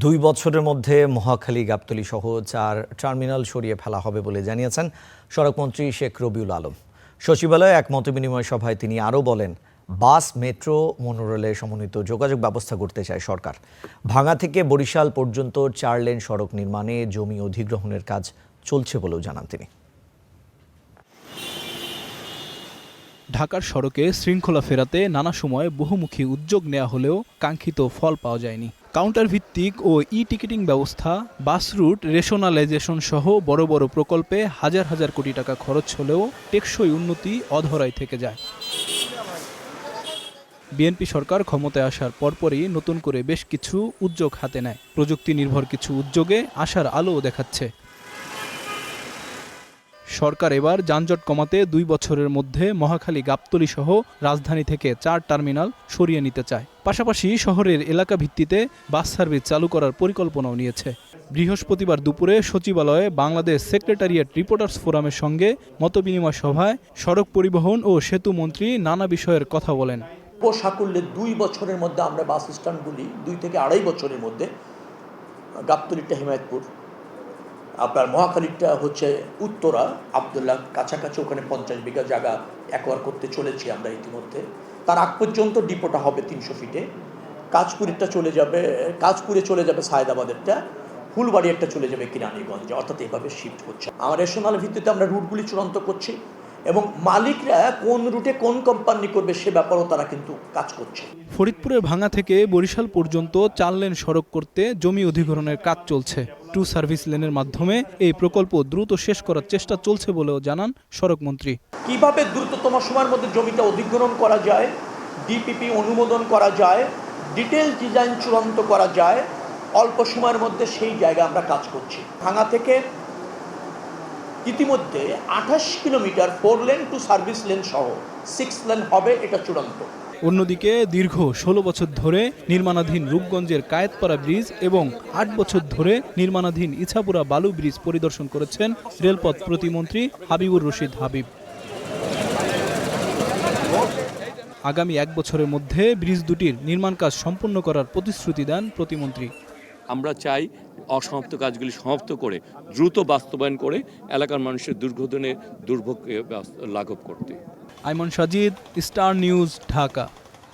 2 বছরের মধ্যে মহাখালী গাবতলী সহ 4 টার্মিনাল সরিয়ে ফেলা হবে বলে জানিয়েছেন সড়কমন্ত্রী শেখ রবিউল আলম। সচিবালয়ে এক মতবিনিময় সভায় তিনি আরও বলেন, বাস, মেট্রো, মনোরেলে সমন্বিত যোগাযোগ ব্যবস্থা করতে চায় সরকার। ভাঙা থেকে বরিশাল পর্যন্ত 4 লেন সড়ক নির্মাণে জমি অধিগ্রহণের কাজ চলছে বলেও জানান তিনি। ঢাকার সড়কে শৃঙ্খলা ফেরাতে নানা সময় বহুমুখী উদ্যোগ নেওয়া হলেও কাঙ্ক্ষিত ফল পাওয়া যায়নি। কাউন্টার ভিত্তিক ও ই-টিকিটিং ব্যবস্থা, বাস রুট রেশনালাইজেশন সহ বড় বড় প্রকল্পে হাজার হাজার কোটি টাকা খরচ হলেও টেকসই উন্নতি অধরাই থেকে যায়। বিএনপি সরকার ক্ষমতায় আসার পরপরই নতুন করে বেশ কিছু উদ্যোগ হাতে নেয়। প্রযুক্তি নির্ভর কিছু উদ্যোগে আশার আলোও দেখাচ্ছে। সরকার এবার যানজট কমাতে 2 বছরের মধ্যে মহাখালী গাবতলী সহ রাজধানী থেকে 4 টার্মিনাল সরিয়ে নিতে চায়। পাশাপাশি শহরের এলাকা ভিত্তিতে বাস সার্ভিস চালু করার পরিকল্পনাও নিয়েছে। বৃহস্পতিবার দুপুরে সচিবালয়ে বাংলাদেশ সেক্রেটারিয়েট রিপোর্টার্স ফোরামের সঙ্গে মতবিনিময় সভায় সড়ক পরিবহন ও সেতু মন্ত্রী নানা বিষয়ের কথা বলেন। সাকুল্যে 2 বছরের মধ্যে আমরা বাস স্ট্যান্ডগুলি 2 থেকে 2.5 বছরের মধ্যে গাবতলীটা হিমায়তপুর, আপনার মহাখালীটা হচ্ছে উত্তরা আবদুল্লাহ কাছাকাছি, ওখানে 50 বিঘা জায়গা অ্যাকোয়ার করতে চলেছি আমরা ইতিমধ্যে। তার আগ পর্যন্ত ডিপোটা হবে 300 ফিটে। কাজপুরিটা চলে যাবে সায়েদাবাদেরটা, ফুলবাড়ি একটা চলে যাবে কিরানীগঞ্জে, অর্থাৎ এভাবে শিফট হচ্ছে। আমার রেশনাল ভিত্তিতে আমরা রুটগুলি চূড়ান্ত করছি এবং মালিকরা কোন রুটে কোন কোম্পানি করবে সে ব্যাপারেও তারা কিন্তু কাজ করছে। ফরিদপুরের ভাঙা থেকে বরিশাল পর্যন্ত 4 লেন সড়ক করতে জমি অধিগ্রহণের কাজ চলছে। 2 সার্ভিস লেনের মাধ্যমে এই প্রকল্প দ্রুত শেষ করার চেষ্টা চলছে বলেও জানান সড়কমন্ত্রী। কিভাবে দ্রুততম সময়ের মধ্যে জমিটা অধিগ্রহণ করা যায়, ডিপিপি অনুমোদন করা যায়, ডিটেল ডিজাইন চূড়ান্ত করা যায়, অল্প সময়ের মধ্যে সেই জায়গায় আমরা কাজ করছি। ভাঙা থেকে ইতিমধ্যে 28 কিলোমিটার 4 লেন 2 সার্ভিস লেন সহ 6 লেন হবে, এটা চূড়ান্ত। অন্যদিকে দীর্ঘ 16 বছর ধরে নির্মাণাধীন রূপগঞ্জের কায়েতপাড়া ব্রিজ এবং 8 বছর ধরে নির্মাণাধীন ইছাপুরা বালু ব্রিজ পরিদর্শন করেছেন রেলপথ প্রতিমন্ত্রী হাবিবুর রশিদ হাবিব। আগামী 1 বছরের মধ্যে ব্রিজ দুটির নির্মাণ কাজ সম্পন্ন করার প্রতিশ্রুতি দেন প্রতিমন্ত্রী। আমরা চাই অসমাপ্ত কাজগুলি সমাপ্ত করে দ্রুত বাস্তবায়ন করে এলাকার মানুষের দুর্ভোগকে লাঘব করতে। আইমন সাজিদ, স্টার নিউজ, ঢাকা।